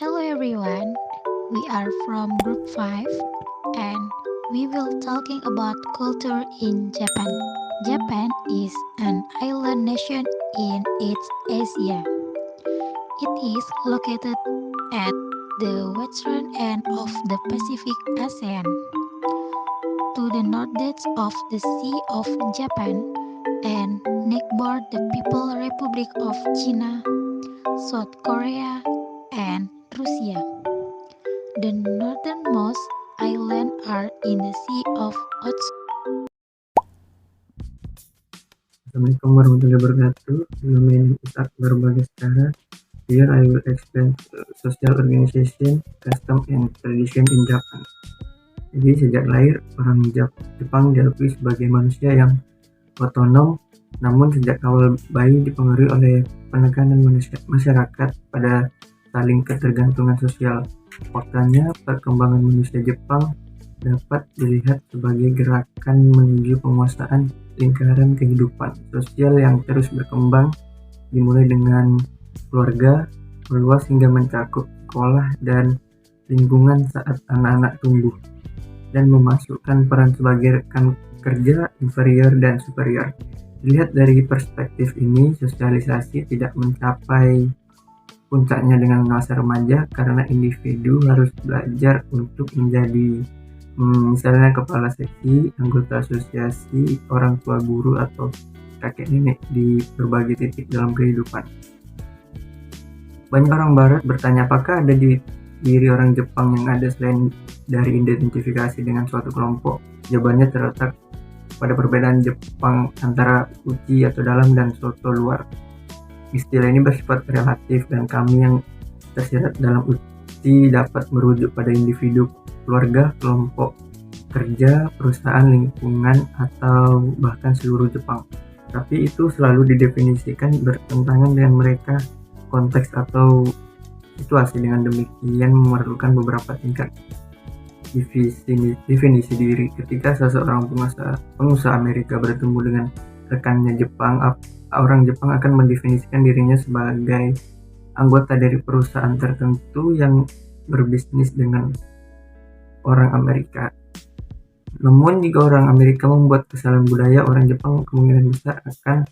Hello everyone, we are from group 5 and we will talking about culture in Japan. Japan is an island nation in East Asia. It is located at the western end of the Pacific Ocean, to the northeast of the Sea of Japan and neighbor the People Republic of China, South Korea, and Russia. The northernmost islands are in the Sea of Okhotsk. Assalamualaikum warahmatullahi wabarakatuh. Nama ini Ishak berbagai secara. Here I will explain social organization, custom and tradition in Japan. Jadi sejak lahir orang Jepang diakui sebagai manusia yang otonom, namun sejak awal bayi dipengaruhi oleh penekanan masyarakat pada saling ketergantungan sosial. Faktanya, perkembangan manusia Jepang dapat dilihat sebagai gerakan menuju penguasaan lingkaran kehidupan sosial yang terus berkembang, dimulai dengan keluarga, meluas hingga mencakup sekolah dan lingkungan saat anak-anak tumbuh, dan memasukkan peran sebagai rekan kerja inferior dan superior. Dilihat dari perspektif ini, sosialisasi tidak mencapai puncaknya dengan masa remaja karena individu harus belajar untuk menjadi misalnya kepala seksi, anggota asosiasi, orang tua guru, atau kakek nenek di berbagai titik dalam kehidupan. Banyak orang barat bertanya apakah ada di diri orang Jepang yang ada selain dari identifikasi dengan suatu kelompok. Jawabannya terletak pada perbedaan Jepang antara uchi atau dalam dan soto luar. Istilah ini bersifat relatif dan kami yang tersirat dalam uchi dapat merujuk pada individu, keluarga, kelompok kerja, perusahaan, lingkungan, atau bahkan seluruh Jepang. Tapi itu selalu didefinisikan bertentangan dengan mereka, konteks atau situasi. Dengan demikian memerlukan beberapa tingkat definisi diri. Ketika seseorang pengusaha Amerika bertemu dengan rekannya Jepang, orang Jepang akan mendefinisikan dirinya sebagai anggota dari perusahaan tertentu yang berbisnis dengan orang Amerika. Namun jika orang Amerika membuat kesalahan budaya, orang Jepang kemungkinan besar akan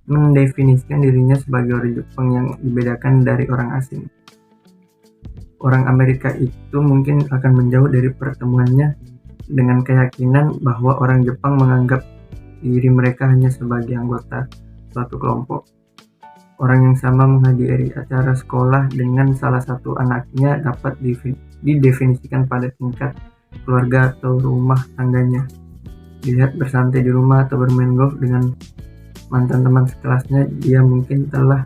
mendefinisikan dirinya sebagai orang Jepang yang dibedakan dari orang asing. Orang Amerika itu mungkin akan menjauh dari pertemuannya dengan keyakinan bahwa orang Jepang menganggap diri mereka hanya sebagai anggota suatu kelompok. Orang yang sama menghadiri acara sekolah dengan salah satu anaknya dapat didefinisikan pada tingkat keluarga atau rumah tangganya. Dilihat bersantai di rumah atau bermain golf dengan mantan teman sekelasnya, dia mungkin telah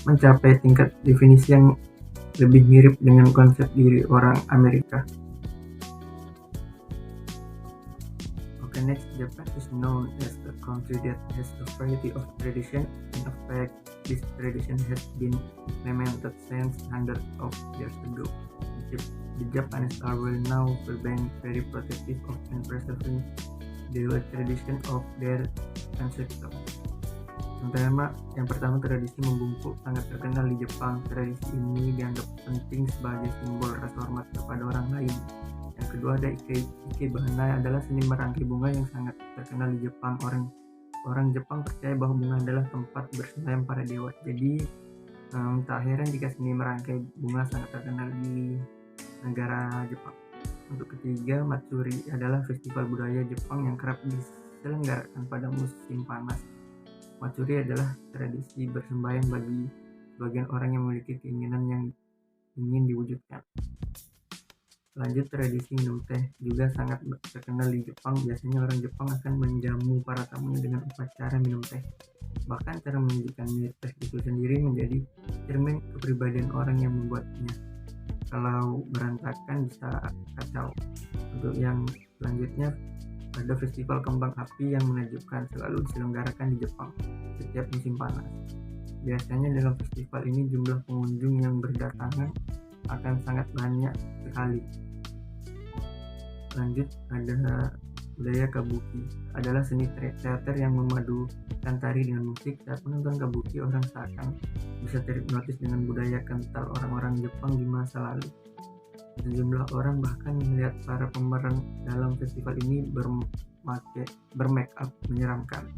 mencapai tingkat definisi yang lebih mirip dengan konsep diri orang Amerika. Okay, next, Japan is known as a country that has a variety of tradition. In fact, this tradition has been implemented since hundreds of years ago. The Japanese are well known for being very protective of and preserving the tradition of their ancestors. Yang pertama, tradisi membungkuk sangat terkenal di Jepang. Tradisi ini dianggap penting sebagai simbol rasa hormat kepada orang lain. Yang kedua ada ikebana, adalah seni merangkai bunga yang sangat terkenal di Jepang. Orang Jepang percaya bahwa bunga adalah tempat bersemayam para dewa. Jadi tak heran jika seni merangkai bunga sangat terkenal di negara Jepang. Untuk ketiga, Matsuri adalah festival budaya Jepang yang kerap diselenggarakan pada musim panas. Matsuri adalah tradisi bersembahyang bagi sebagian orang yang memiliki keinginan yang ingin diwujudkan. Lanjut, tradisi minum teh juga sangat terkenal di Jepang. Biasanya orang Jepang akan menjamu para tamunya dengan upacara minum teh. Bahkan cara menunjukkan minum teh itu sendiri menjadi cermin kepribadian orang yang membuatnya. Kalau berantakan bisa kacau. Untuk yang selanjutnya ada festival kembang api yang menakjubkan, selalu diselenggarakan di Jepang setiap musim panas. Biasanya dalam festival ini jumlah pengunjung yang berdatangan akan sangat banyak sekali. Lanjut, ada Budaya kabuki adalah seni teater yang memadukan tari dengan musik. Saat menonton kabuki, orang seakan bisa terhipnotis dengan budaya kental orang-orang Jepang di masa lalu. Sejumlah orang bahkan melihat para pemeran dalam festival ini bermake up menyeramkan.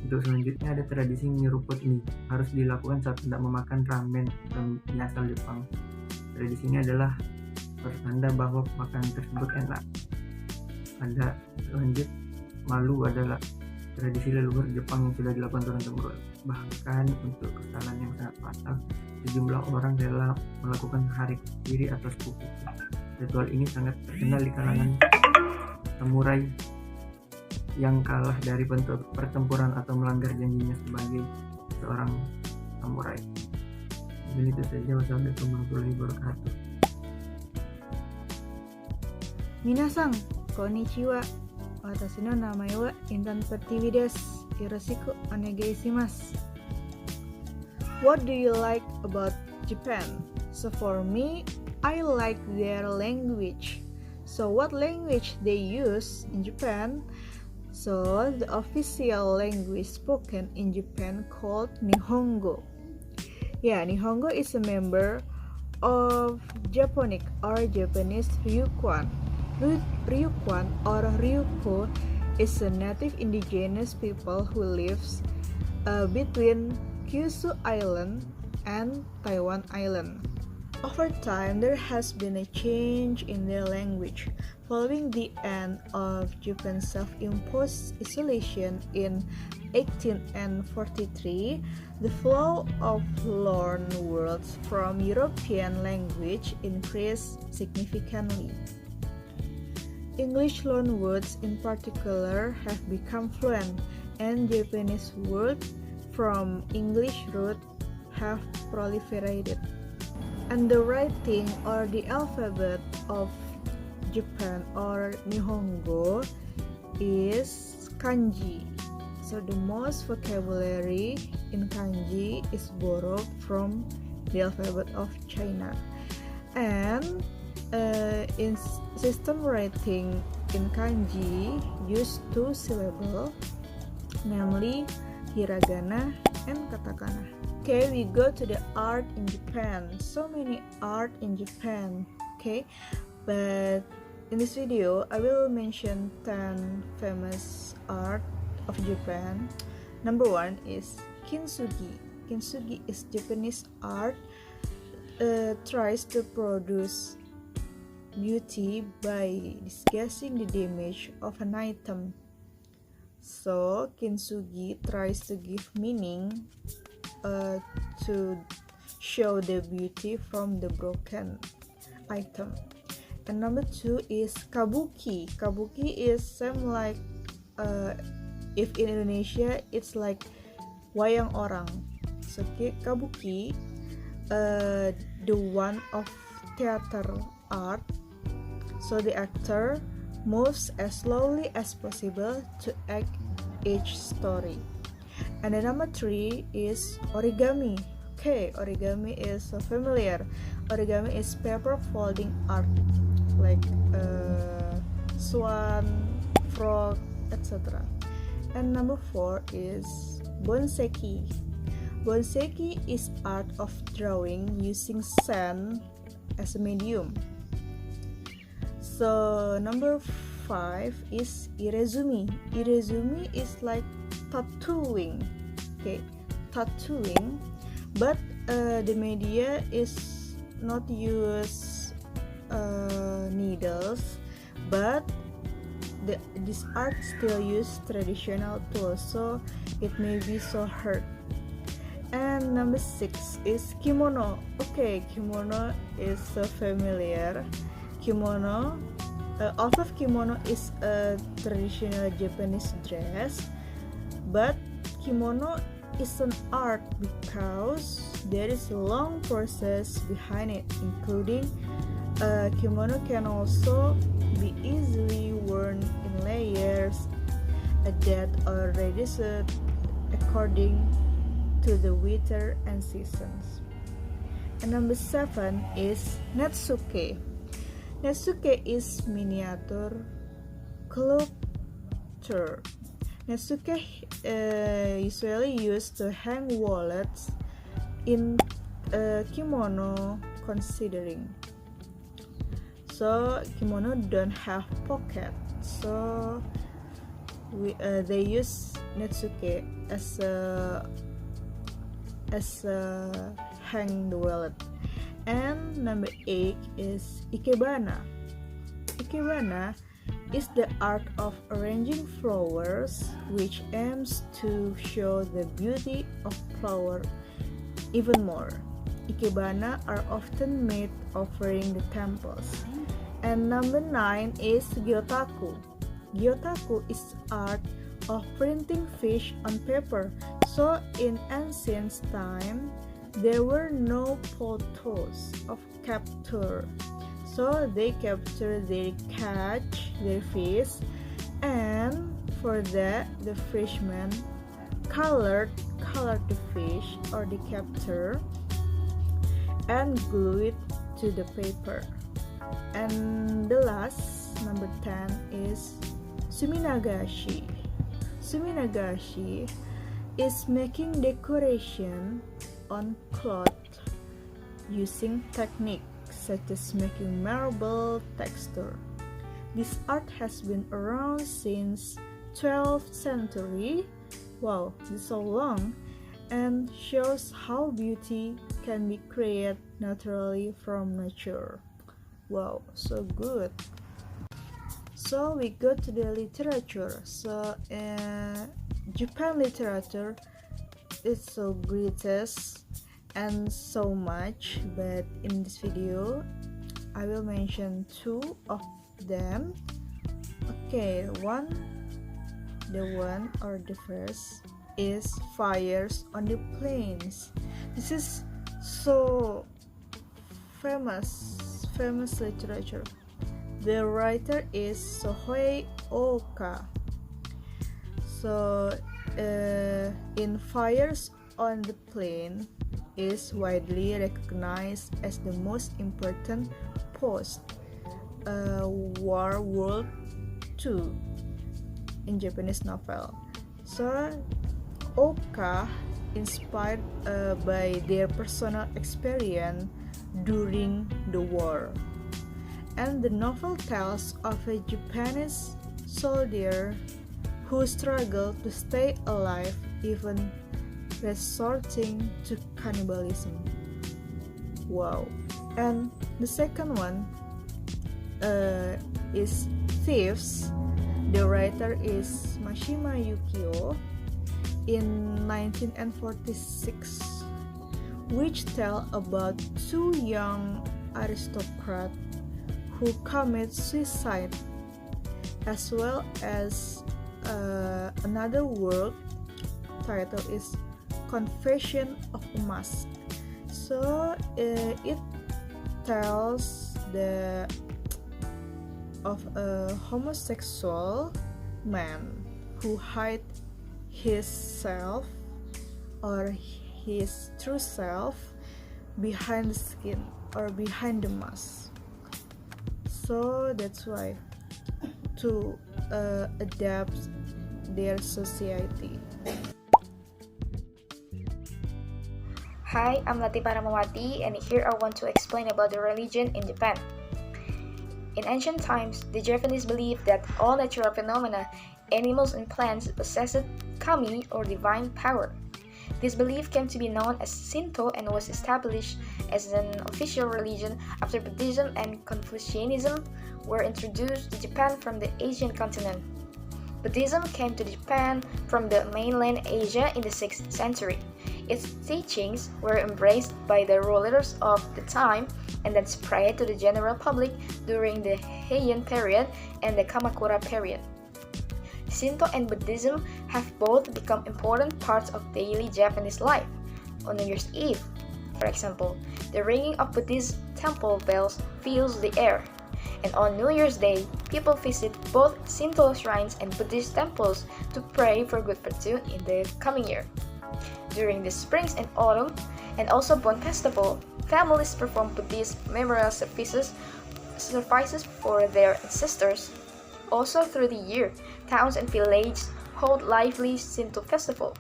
Untuk selanjutnya ada tradisi nyeruput mie. Harus dilakukan saat hendak memakan ramen mie asal Jepang. Tradisi ini adalah pertanda bahwa makanan tersebut enak. Ada lanjut, malu adalah tradisi leluhur Jepang yang sudah dilakukan turun-temurun. Bahkan untuk kesalahan yang sangat fatal, sejumlah orang rela melakukan hari kiri atau sepupu. Ritual ini sangat terkenal di kalangan samurai yang kalah dari pertempuran atau melanggar janjinya sebagai seorang samurai. Dan itu saja. Wassalamualaikum warahmatullahi wabarakatuh. Minasan, konnichiwa. Watashi no namae wa M.Pd desu. Yoroshiku onegaishimasu. What do you like about Japan? So for me, I like their language. So what language they use in Japan? So the official language spoken in Japan called Nihongo. Yeah, Nihongo is a member of Japonic or Japanese Ryukwon. Ryukwon or Ryuko is a native indigenous people who lives between Kyushu Island and Taiwan Island. Over time, there has been a change in their language. Following the end of Japan's self-imposed isolation in 1843, the flow of loan words from European language increased significantly. English loan words in particular have become fluent, and Japanese words from English root have proliferated. And the writing or the alphabet of Japan or Nihongo is kanji. So the most vocabulary in kanji is borrowed from the alphabet of China. And in system writing in kanji use two syllables, namely hiragana and katakana. Okay, we go to the art in Japan. So many art in Japan. Okay, but in this video, I will mention 10 famous art of Japan. Number 1 is kintsugi. Kintsugi is Japanese art tries to produce beauty by disguising the damage of an item. So kintsugi tries to give meaning to show the beauty from the broken item. And number 2 is kabuki. Kabuki is same like if in Indonesia it's like wayang orang. So kabuki, the one of theater art. So the actor moves as slowly as possible to act each story. And the number 3 is origami. Okay, origami is so familiar. Origami is paper folding art, like swan, frog, etc. And number 4 is bonseki. Bonseki is art of drawing using sand as a medium. So number 5 is irezumi. Irezumi is like tattooing. Okay, tattooing, but the media is not use needles, but this art still use traditional tools, so it may be so hard. And number 6 is kimono. Okay, kimono is so familiar. Kimono, although kimono is a traditional Japanese dress, but kimono is an art because there is a long process behind it, including kimono can also be easily worn in layers that are reduced according to the weather and seasons. And number 7 is netsuke. Netsuke is miniature cloth captor. Netsuke usually used to hang wallets in kimono considering. So kimono don't have pocket, so they use Netsuke as a hang the wallet. And number 8 is ikebana. Ikebana is the art of arranging flowers, which aims to show the beauty of flower even more. Ikebana are often made offering the temples. And number 9 is gyotaku. Gyotaku is art of printing fish on paper. So in ancient time, there were no photos of capture. So they capture their catch, their fish, and for that the fishermen colored the fish or the capture and glue it to the paper. And the last, number 10, is suminagashi. Suminagashi is making decoration on cloth using techniques such as making marble texture. This art has been around since 12th century. Wow, this is so long, and shows how beauty can be created naturally from nature. Wow, so good. So we go to the literature. So Japan literature is so greatest and so much, but in this video I will mention 2 of them. Okay, the first is Fires on the Plains. This is so famous literature. The writer is Sohei Oka. So in Fires on the Plain is widely recognized as the most important post-War World II in Japanese novel. So Oka inspired by their personal experience during the war. And the novel tells of a Japanese soldier who struggled to stay alive even resorting to cannibalism. Wow. And the second one is Thieves. The writer is Mashima Yukio in 1946, which tell about 2 young aristocrats who commit suicide, as well as another work title is Confession of a Mask. So it tells of a homosexual man who hide his self or his true self behind the skin or behind the mask. So that's why to adapt their society. Hi, I'm Latifah Ramawati, and here I want to explain about the religion in Japan. In ancient times, the Japanese believed that all natural phenomena, animals and plants possessed kami or divine power. This belief came to be known as Shinto and was established as an official religion after Buddhism and Confucianism were introduced to Japan from the Asian continent. Buddhism came to Japan from the mainland Asia in the 6th century. Its teachings were embraced by the rulers of the time and then spread to the general public during the Heian period and the Kamakura period. Shinto and Buddhism have both become important parts of daily Japanese life. On New Year's Eve, for example, the ringing of Buddhist temple bells fills the air. And on New Year's Day, people visit both Shinto shrines and Buddhist temples to pray for good fortune in the coming year. During the springs and autumn, and also Bon Festival, families perform Buddhist memorial services for their ancestors. Also through the year, towns and villages hold lively Shinto festival,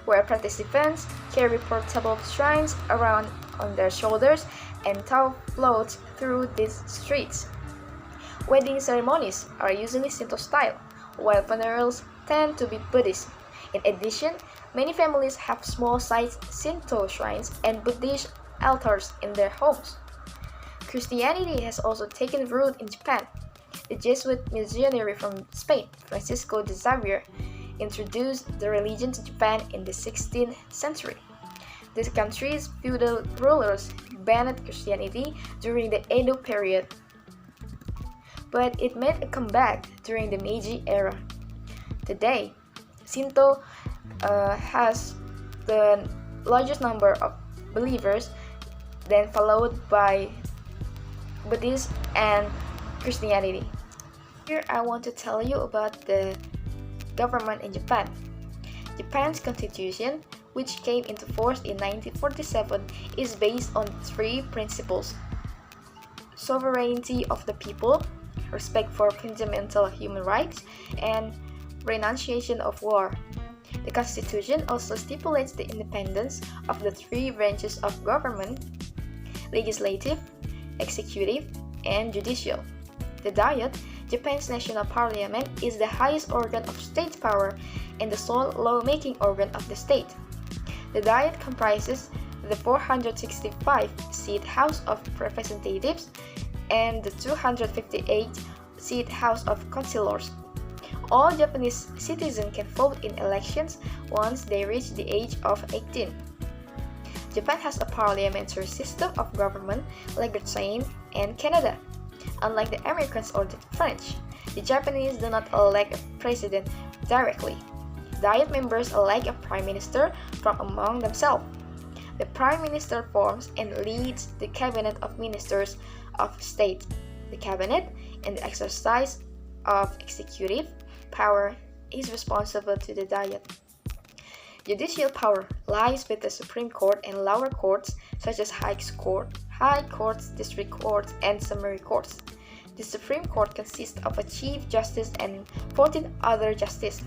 where participants carry portable shrines around on their shoulders and tow floats through these streets. Wedding ceremonies are usually Shinto style, while funerals tend to be Buddhist. In addition, many families have small-sized Shinto shrines and Buddhist altars in their homes. Christianity has also taken root in Japan. The Jesuit missionary from Spain, Francisco de Xavier, introduced the religion to Japan in the 16th century. The country's feudal rulers banned Christianity during the Edo period, but it made a comeback during the Meiji era. Today, Shinto has the largest number of believers, then followed by Buddhism and Christianity. Here I want to tell you about the government in Japan. Japan's constitution, which came into force in 1947, is based on three principles: sovereignty of the people, respect for fundamental human rights, and renunciation of war. The Constitution also stipulates the independence of the three branches of government: legislative, executive, and judicial. The Diet, Japan's national parliament, is the highest organ of state power and the sole lawmaking organ of the state. The Diet comprises the 465-seat House of Representatives and the 258-seat House of Councilors. All Japanese citizens can vote in elections once they reach the age of 18. Japan has a parliamentary system of government like Britain and Canada. Unlike the Americans or the French, the Japanese do not elect a president directly. Diet members elect a prime minister from among themselves. The prime minister forms and leads the cabinet of ministers of state. The cabinet, in the exercise of executive power, is responsible to the Diet. Judicial power lies with the Supreme Court and lower courts such as High Courts, District Courts, and Summary Courts. The Supreme Court consists of a Chief Justice and 14 other justices,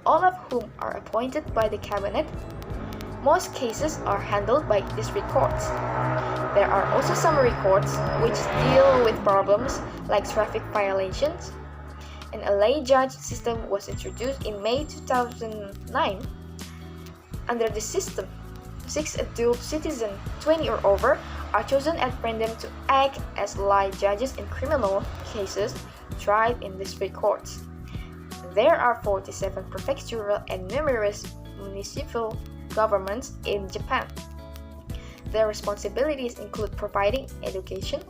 all of whom are appointed by the Cabinet. Most cases are handled by district courts. There are also summary courts, which deal with problems like traffic violations. A lay judge system was introduced in May 2009. Under this system, 6 adult citizens 20 or over are chosen at random to act as lay judges in criminal cases tried in district courts. There are 47 prefectural and numerous municipal governments in Japan. Their responsibilities include providing education,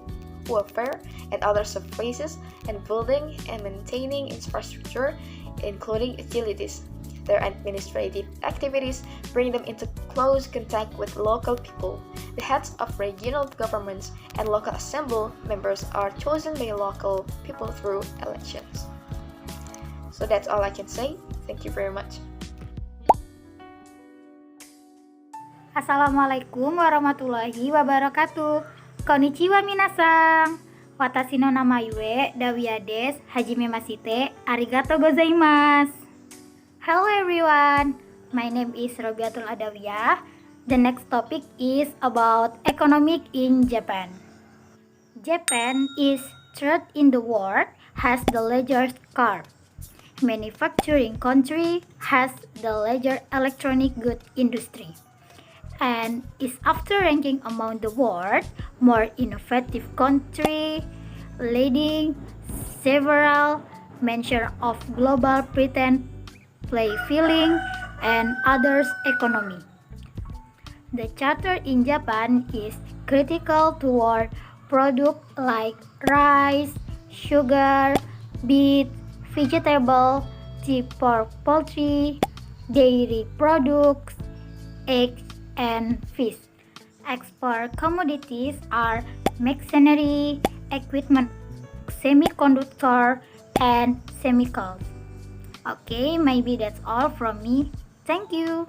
welfare, and other services, and building and maintaining infrastructure, including utilities. Their administrative activities bring them into close contact with local people. The heads of regional governments and local assembly members are chosen by local people through elections. So that's all I can say. Thank you very much. Assalamualaikum warahmatullahi wabarakatuh. Konnichiwa minasan. Watashi no namae wa Dawiya desu. Hajime masite. Arigatou gozaimasu. Hello everyone. My name is Robiatul Adawiyah. The next topic is about economic in Japan. Japan is third in the world, has the largest car manufacturing country, has the largest electronic goods industry, and is after ranking among the world more innovative country, leading several mention of global patent play filling and others economy. The charter in Japan is critical toward products like rice, sugar, beet, vegetable, pork, poultry, dairy products, eggs, and fish. Export commodities are machinery, equipment, semiconductor, and chemicals. Okay, maybe that's all from me. Thank you.